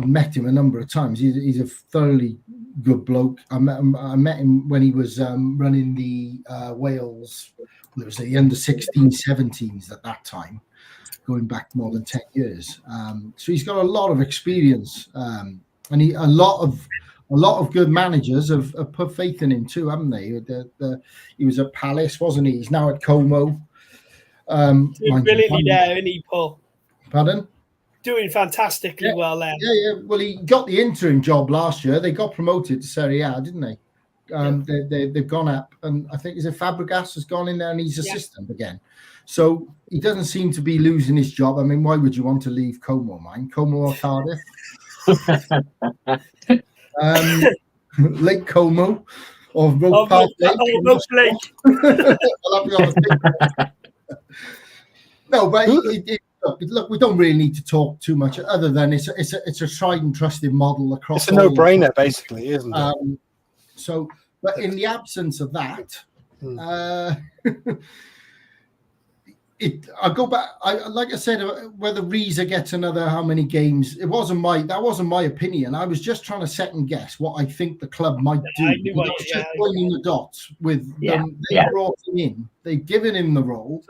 met him a number of times. He's a thoroughly good bloke. I met him when he was running the Wales. It was the under 16, 17s at that time, going back more than 10 years. So he's got a lot of experience, and a lot of good managers have put faith in him too, haven't they? He was at Palace, wasn't he? He's now at Como. Brilliantly there, isn't he, Paul? Pardon? Doing fantastically well there. Yeah. Well, he got the interim job last year. They got promoted to Serie A, didn't they? They've gone up, and I think Fabregas has gone in there, and he's assistant again. So he doesn't seem to be losing his job. I mean, why would you want to leave Como, man? Como or Cardiff? Lake Como or Rope Park Lake. No, but look, we don't really need to talk too much, other than it's a tried and trusted model across. It's a no-brainer, basically, isn't it? So, but in the absence of that, I go back. Like I said, whether Riza gets another how many games, that wasn't my opinion. I was just trying to second guess what I think the club might do. I was just joining the dots with them. They brought him in. They've given him the role.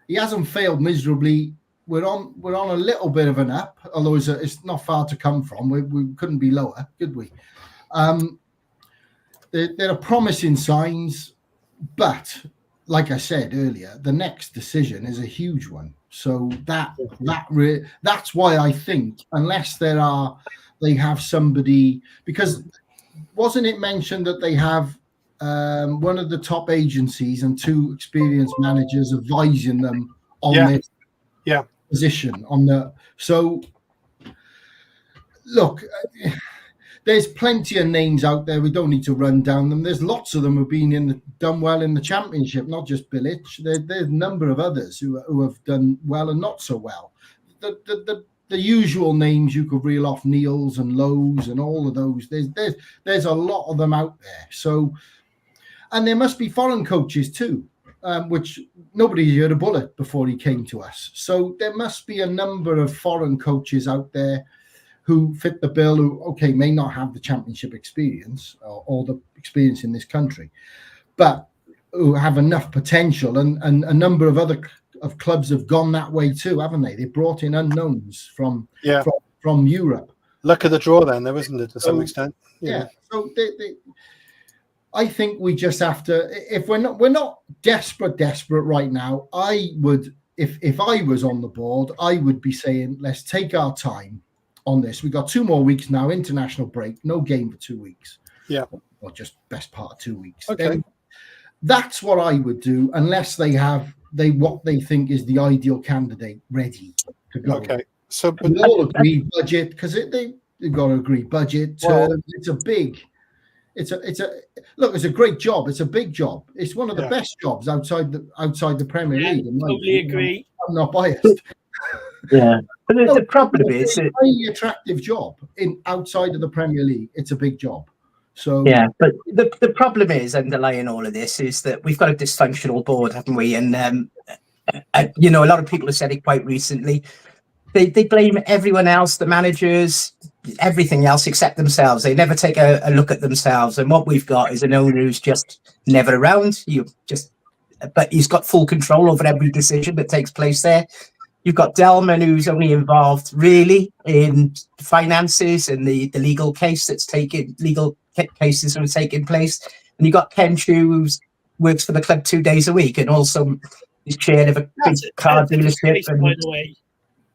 He hasn't failed miserably. We're on a little bit of an up, although it's not far to come from. We couldn't be lower, could we? There are promising signs, but like I said earlier, the next decision is a huge one. So that's why I think, unless they have somebody, because wasn't it mentioned that they have one of the top agencies and two experienced managers advising them on this position on the. So look, there's plenty of names out there. We don't need to run down them. There's lots of them who've been done well in the Championship, not just Bilic. There's a number of others who have done well and not so well. The usual names you could reel off, Neils and Lowe's and all of those. There's a lot of them out there. So, and there must be foreign coaches too, which nobody heard a bullet before he came to us. So there must be a number of foreign coaches out there who fit the bill, who, okay, may not have the Championship experience or the experience in this country, but who have enough potential. And a number of other clubs have gone that way too, haven't they? They brought in unknowns from Europe. Luck of the draw then, though, isn't it, to some extent? Yeah. So I think we just have to, if we're not desperate right now, I would, if I was on the board, I would be saying, let's take our time on this. We got 2 more weeks now, international break, no game for 2 weeks. Yeah. Or just best part of 2 weeks. Okay. Then that's what I would do, unless they have what they think is the ideal candidate ready to go. Okay. So we all agree budget, because they've got to agree budget terms. It's a great job. It's a big job. It's one of the best jobs outside the Premier League. Totally agree. I'm not biased. Yeah, but the problem is, it's a very attractive job outside of the Premier League. It's a big job. So yeah, but the problem is, underlying all of this, is that we've got a dysfunctional board, haven't we? And a lot of people have said it quite recently. They blame everyone else, the managers, everything else except themselves. They never take a look at themselves. And what we've got is an owner who's just never around. But he's got full control over every decision that takes place there. You've got Delman, who's only involved really in finances and the legal cases that are taking place. And you've got Ken Chu, who works for the club 2 days a week and also is chair of a big car dealership. By the way.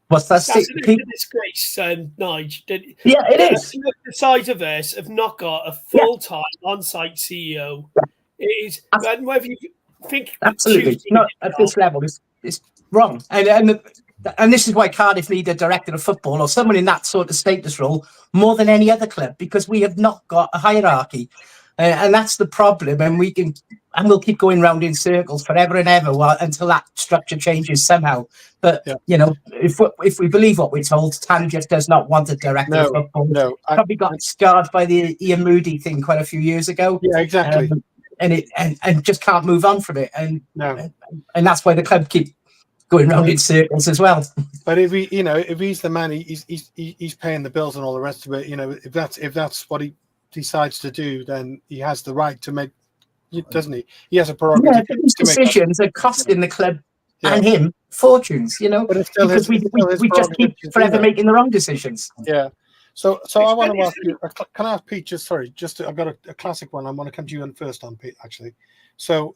That's a disgrace, Nige. Yeah, it is. The size of us have not got a full-time on-site CEO. It is, and whether you think absolutely not at this level, it's wrong. And this is why Cardiff need a director of football or someone in that sort of status role more than any other club, because we have not got a hierarchy, and that's the problem. And we'll keep going round in circles forever and ever until that structure changes somehow. But if we believe what we're told, Tan just does not want a director of football. No, probably got scarred by the Ian Moody thing quite a few years ago. Yeah, exactly. And just can't move on from it. And that's why the club keep going round in circles as well. But if he's the man, he's paying the bills and all the rest of it. If that's what he decides to do, then he has the right to make, doesn't he? He has a prerogative. Yeah, but these decisions are costing the club and him fortunes, but it's still because we just keep forever making the wrong decisions. Yeah. So I want to ask you. Can I ask Pete? I've got a classic one. I want to come to you first on Pete, actually. So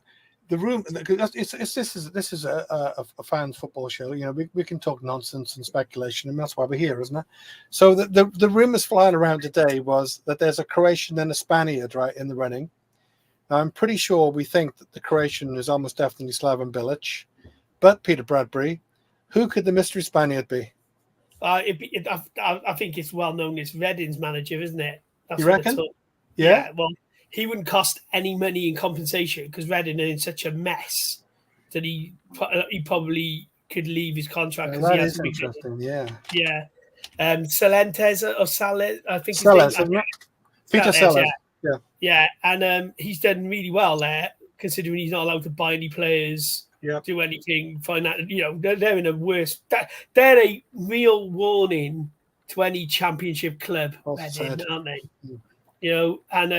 the room. This is a fans football show. We can talk nonsense and speculation, and that's why we're here, isn't it? So the rumors flying around today was that there's a Croatian and a Spaniard right in the running. Now, I'm pretty sure we think that the Croatian is almost definitely Slaven Bilic. But Peter Bradbury, who could the mystery Spaniard be? I think it's well known as Reading's manager, isn't it? You reckon? Yeah. Well, he wouldn't cost any money in compensation because Reading are in such a mess that he probably could leave his contract. That is interesting. Yeah. Yeah. Salentes or Salet, I think. Sellers, isn't it? Peter Sellers. Yeah. Yeah, and he's done really well there, considering he's not allowed to buy any players. Do anything, find out, they're in a worse. They're a real warning to any championship club, aren't they? And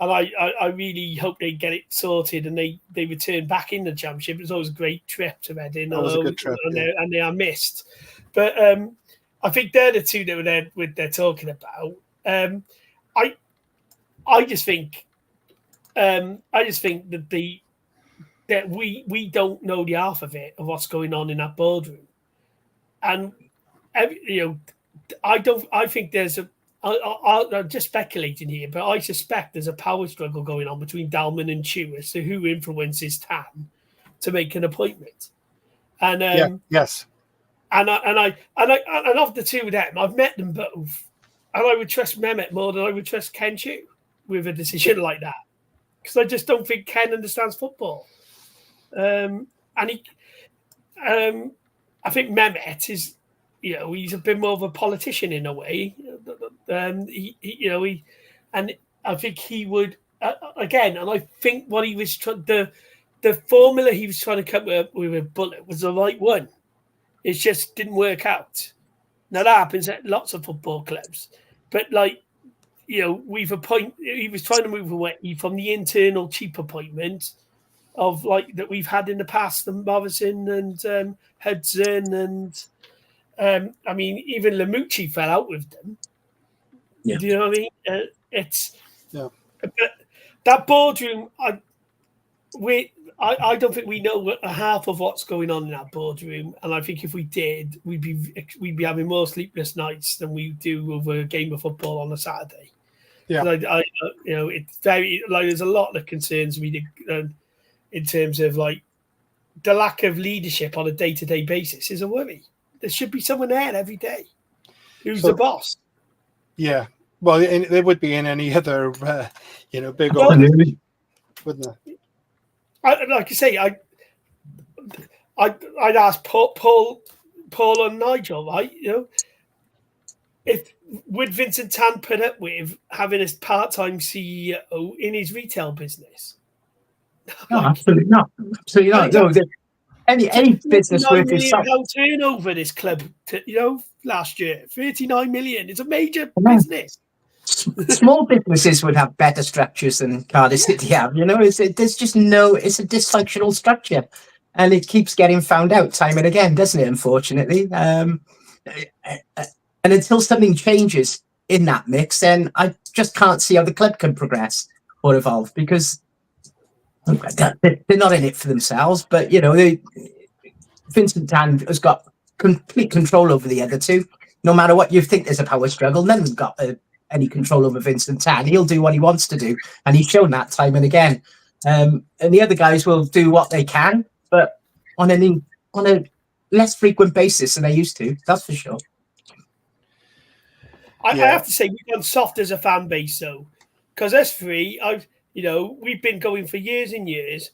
I really hope they get it sorted and they return back in the championship. It's always a great trip to Reading. That was a good trip, and they are missed. But I think they're the two that they're talking about. I just think that we don't know the half of it, of what's going on in that boardroom, and I think there's I'm just speculating here, but I suspect there's a power struggle going on between Dalman and Chu as to who influences Tan to make an appointment. And yes, and of the two of them, I've met them both, and I would trust Mehmet more than I would trust Ken Chu with a decision like that, because I just don't think Ken understands football. And he, I think Mehmet is, he's a bit more of a politician in a way. And I think he would again. And I think what he was the formula he was trying to come up with Bullet was the right one. It just didn't work out. Now that happens at lots of football clubs, but he was trying to move away from the internal cheap appointment of that we've had in the past, the Morrison and Hudson and even Lamucci fell out with them. Yeah. Do you know what I mean? That boardroom. I don't think we know half of what's going on in that boardroom, and I think if we did, we'd be having more sleepless nights than we do over a game of football on a Saturday. Yeah, it's very there's a lot that concerns me in terms of the lack of leadership on a day-to-day basis is a worry. There should be someone there every day who's the boss. Yeah, well, there would be in any other big organization, wouldn't there? Like I say, I'd ask Paul and Nigel, right? Would Vincent Tan put up with having a part-time CEO in his retail business? No, absolutely not. Absolutely not. No, any business worth its salt. Turnover this club, last year, 39 million. It's a major business. Small businesses would have better structures than Cardiff City have. It's a dysfunctional structure, and it keeps getting found out time and again, doesn't it? Unfortunately, and until something changes in that mix, then I just can't see how the club can progress or evolve, because they're not in it for themselves. But Vincent Tan has got complete control over the other two. No matter what you think, there's a power struggle. None of them got any control over Vincent Tan. He'll do what he wants to do, and he's shown that time and again. And the other guys will do what they can, but on a less frequent basis than they used to. That's for sure. I have to say we've gone soft as a fan base, though, because us three, we've been going for years and years.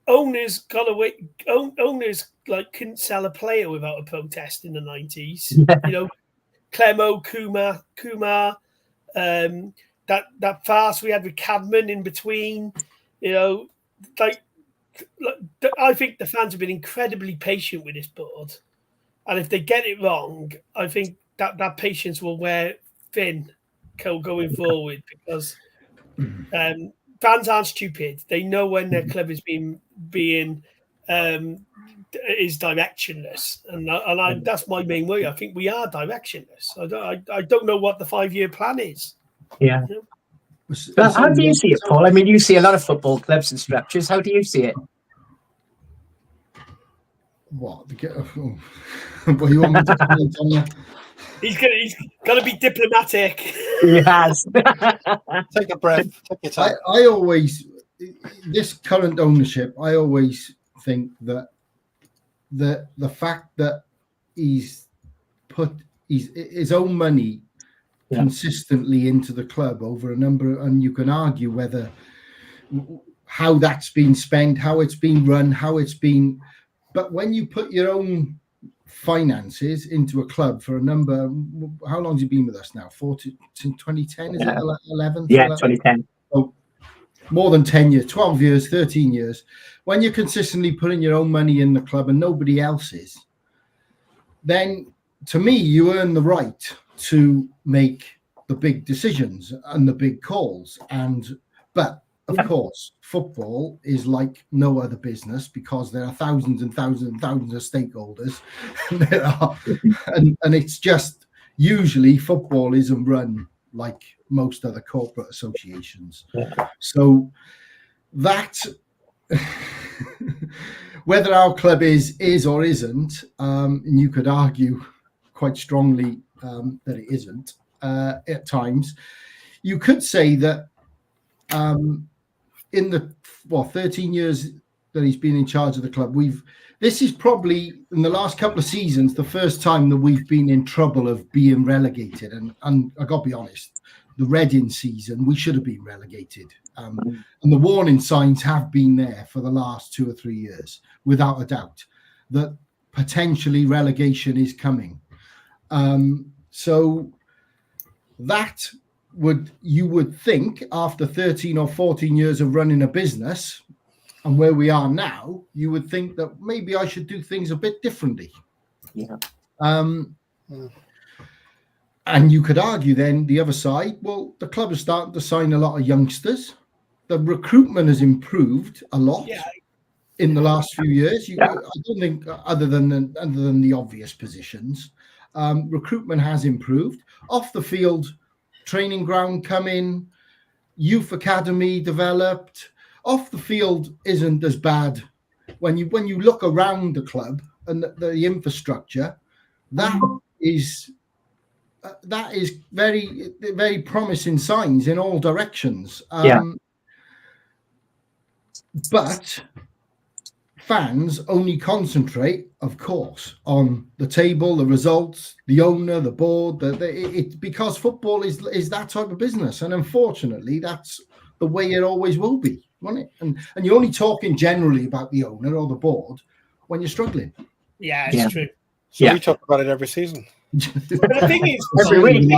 Owners got away. Owners couldn't sell a player without a protest in the 90s. Clemo, Kumar. That farce we had with Cadman in between, I think the fans have been incredibly patient with this board, and if they get it wrong, I think that patience will wear thin going forward, because fans aren't stupid. They know when their club is being is directionless, and that's my main worry. I think we are directionless. I don't know what the 5-year plan is. Yeah. But how do you see it, Paul? I mean, you see a lot of football clubs and structures. How do you see it? What? What you want me to comment on that? He's got to be diplomatic. He has. Take a breath. Take your time. I always, this current ownership, I always think that the fact that he's put his own money consistently into the club over a number, and you can argue whether how that's been spent, how it's been run, but when you put your own finances into a club for a number, how long has he been with us now? 2010, is it 11? Yeah, 2010. Oh, more than 10 years, 12 years, 13 years. When you're consistently putting your own money in the club and nobody else's, then to me, you earn the right to make the big decisions and the big calls. But of course, football is like no other business, because there are thousands and thousands and thousands of stakeholders. and it's just, usually football isn't run like most other corporate associations. So that whether our club is or isn't, and you could argue quite strongly that it isn't at times, you could say that in the 13 years that he's been in charge of the club, this is probably in the last couple of seasons the first time that we've been in trouble of being relegated. And I got to be honest, the Reading season we should have been relegated. And the warning signs have been there for the last 2 or 3 years, without a doubt, that potentially relegation is coming. So that you would think after 13 or 14 years of running a business and where we are now, you would think that maybe I should do things a bit differently. Yeah. And you could argue then the other side, well, the club is starting to sign a lot of youngsters. The recruitment has improved a lot in the last few years. I don't think other than the obvious positions, recruitment has improved. Off the field, training ground coming, youth academy developed. Off the field isn't as bad when you look around the club and the infrastructure. That is very, very promising signs in all directions. But fans only concentrate, of course, on the table, the results, the owner, the board. Because football is that type of business, and unfortunately, that's the way it always will be, won't it? And you're only talking generally about the owner or the board when you're struggling. Yeah, it's true. So we talk about it every season. But the thing is, every week.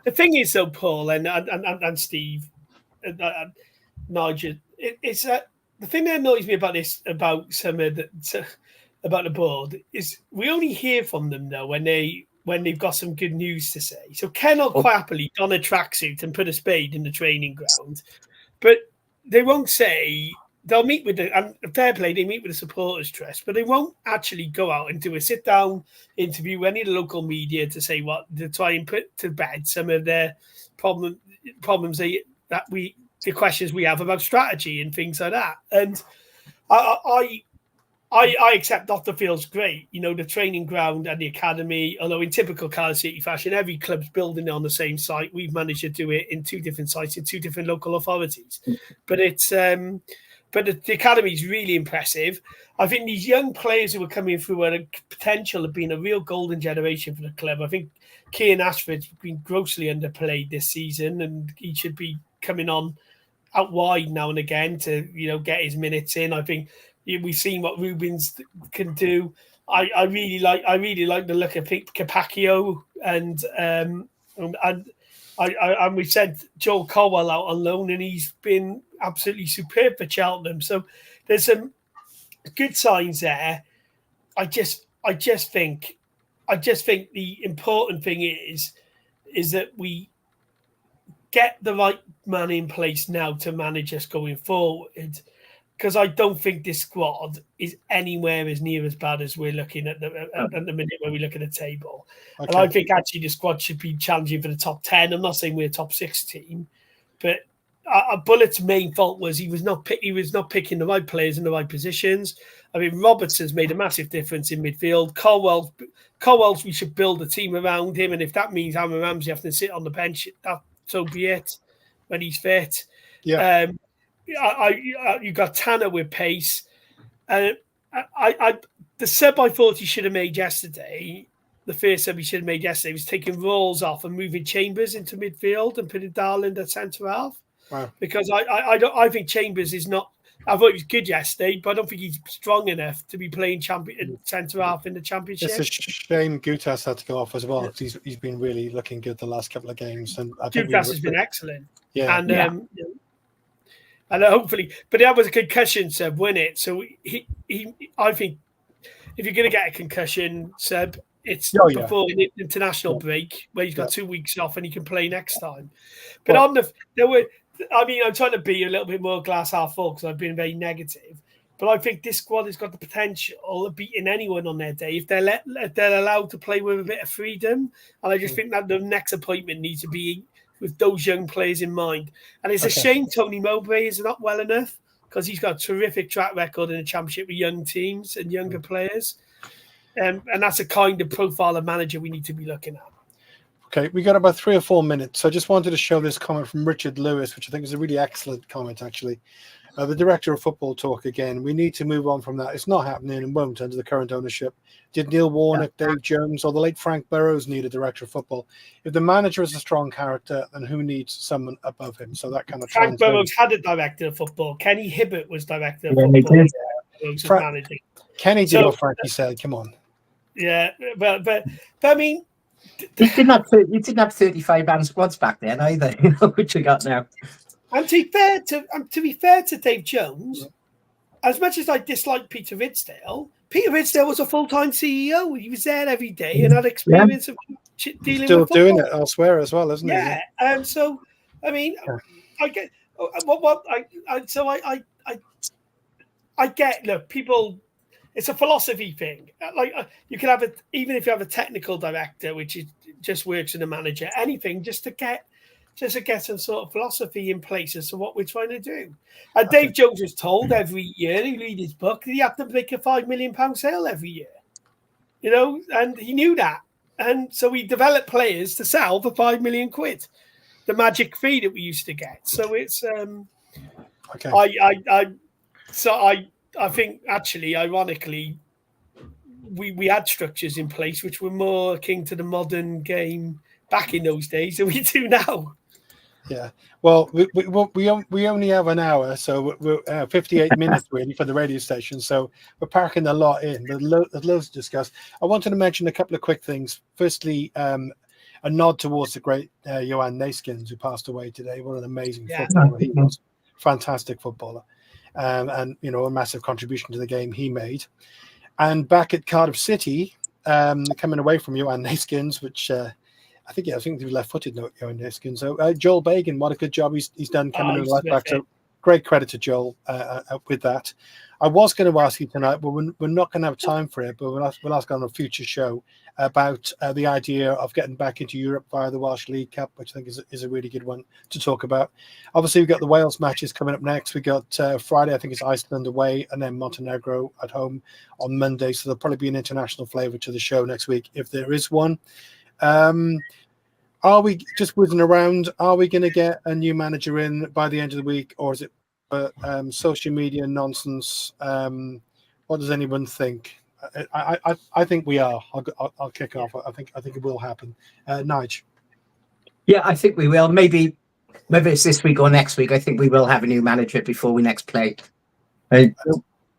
The thing is, though, Paul and Steve, Nigel, it's the thing that annoys me about this, about about the board, is we only hear from them though when they've got some good news to say. So Ken will quite happily don a tracksuit and put a spade in the training ground, but they won't say. They'll meet with and fair play, they meet with the supporters trust, but they won't actually go out and do a sit down interview with any of the local media to say to try and put to bed some of their problems the questions we have about strategy and things like that. And I accept off the field's great, the training ground and the academy, although in typical Cardiff City fashion, every club's building it on the same site. We've managed to do it in 2 different sites in 2 different local authorities. But it's but the academy is really impressive. I think these young players who are coming through are a potential of being a real golden generation for the club. I think Cian Ashford's been grossly underplayed this season, and he should be coming on out wide now and again to get his minutes in. I think we've seen what Rubens can do. I really like the look of Capaccio and we sent Joel Colwell out on loan, and he's been absolutely superb for Cheltenham. So there's some good signs there. I just think the important thing is that we get the right man in place now to manage us going forward, because I don't think this squad is anywhere as near as bad as we're looking at the minute when we look at the table. Okay. And I think actually the squad should be challenging for the top 10. I'm not saying we're a top 6 team, but Bullett's main fault was he was not picking the right players in the right positions. I mean, Robertson's made a massive difference in midfield. Colwell's we should build a team around him, and if that means Aaron Ramsey having to sit on the bench, so be it when he's fit. Yeah. You got Tanner with pace. The sub I thought he should have made yesterday, the first sub he should have made yesterday, was taking Rawls off and moving Chambers into midfield and putting Darland at centre half. Wow. Because I think Chambers is not. I thought he was good yesterday, but I don't think he's strong enough to be playing centre half in the Championship. It's a shame Gutas had to go off as well, because he's been really looking good the last couple of games, and I think Gutas has been excellent. Yeah, and hopefully, but that was a concussion, Seb, wasn't it? So I think if you're going to get a concussion, Seb, it's before the international break where he's got 2 weeks off and he can play next time. But I'm trying to be a little bit more glass half full because I've been very negative. But I think this squad has got the potential of beating anyone on their day if they're allowed to play with a bit of freedom. And I just think that the next appointment needs to be with those young players in mind. And it's a shame Tony Mowbray is not well enough, because he's got a terrific track record in the Championship with young teams and younger players. And that's a kind of profile of manager we need to be looking at. Okay, we got about 3 or 4 minutes. So I just wanted to show this comment from Richard Lewis, which I think is a really excellent comment, actually. The director of football talk again. We need to move on from that. It's not happening and won't under the current ownership. Did Neil Warnock, Dave Jones, or the late Frank Burrows need a director of football? If the manager is a strong character, then who needs someone above him? So that kind of Frank Burrows had a director of football. Kenny Hibbert was director of Yeah, football. Kenny did what Frankie said. Come on. Yeah, but I mean, he didn't have 35 man squads back then either. Which we got now. And to be fair to Dave Jones, as much as I dislike Peter Ridsdale was a full-time CEO. He was there every day and had experience of dealing with football. Doing it elsewhere as well, isn't he? Yeah. So I mean, I get I get. Look, people. It's a philosophy thing. Like you can have it, even if you have a technical director, which just works in a manager. Anything just to get some sort of philosophy in place as to what we're trying to do. And Dave Jones was told every year, he read his book, that he had to make a £5 million sale every year. And he knew that. And so he developed players to sell for £5 million, the magic fee that we used to get. So it's I think actually, ironically, we had structures in place which were more akin to the modern game back in those days than we do now. Yeah. Well, we only have an hour, so we're 58 minutes really for the radio station. So we're parking a lot in. There's loads to discuss. I wanted to mention a couple of quick things. Firstly, a nod towards the great Johan Neeskens, who passed away today. What an amazing footballer he was. Fantastic footballer. And a massive contribution to the game he made. And back at Cardiff City, coming away from Johan Neeskens, which I think he was left-footed, Johan Neeskens. So Joel Bagan, what a good job he's done coming in the left back. So great credit to Joel with that. I was going to ask you tonight, but we're not going to have time for it. But we'll ask on a future show about the idea of getting back into Europe via the Welsh League Cup, which I think is a really good one to talk about. Obviously, we've got the Wales matches coming up next. We got Friday, I think it's Iceland away, and then Montenegro at home on Monday. So there'll probably be an international flavour to the show next week if there is one. Are we just whizzing around? Are we going to get a new manager in by the end of the week, or is it social media nonsense? What does anyone think? I think we are. I'll kick off. I think it will happen. Nige. Yeah, I think we will. Maybe it's this week or next week. I think we will have a new manager before we next play.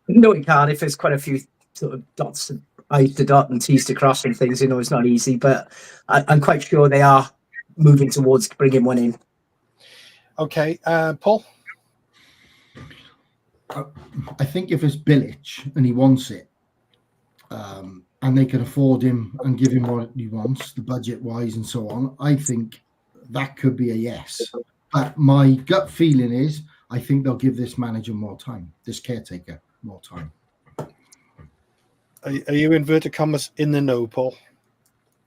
Knowing Cardiff, there's quite a few sort of dots, I's to dot and T's to cross and things. It's not easy, but I'm quite sure they are moving towards bringing one in. Okay, Paul. I think if it's Bilic and he wants it, and they can afford him and give him what he wants, the budget-wise and so on, I think that could be a yes. But my gut feeling is I think they'll give this manager more time, this caretaker more time. Are you inverted commas in the know, Paul?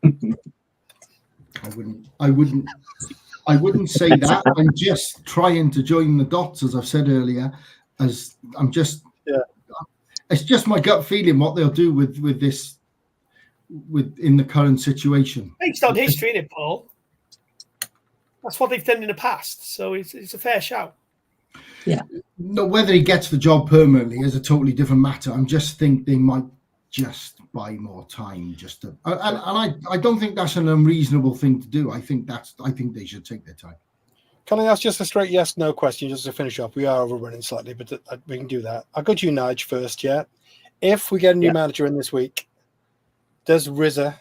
I wouldn't say that. I'm just trying to join the dots, as I've said earlier. As I'm just, it's just my gut feeling what they'll do with this, in the current situation. Based on history, isn't it, Paul? That's what they've done in the past, so it's a fair shout. Yeah. No, whether he gets the job permanently is a totally different matter. I just think they might just buy more time, just to, and I don't think that's an unreasonable thing to do. I think they should take their time. Can I ask just a straight yes/no question just to finish off? We are overrunning slightly, but we can do that. I'll go to you, Nige, first. Yeah, if we get a new manager in this week, does Riza?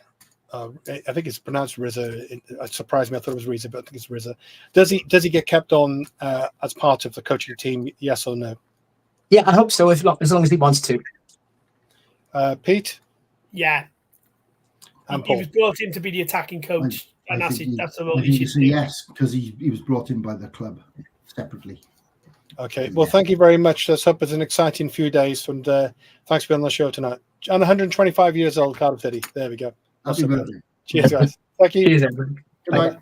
I think it's pronounced Riza. It surprised me. I thought it was Riza, but I think it's Riza. Does he get kept on as part of the coaching team? Yes or no? Yeah, I hope so. As long as he wants to. Pete? Yeah. He was brought in to be the attacking coach, and that's the role he should do. Yes, because he was brought in by the club separately. Okay. Well, thank you very much. Let's hope it's an exciting few days, and thanks for being on the show tonight. And 125 years old, Cardiff City. There we go. Happy birthday. Cheers, guys. Thank you. Cheers, everyone. Goodbye.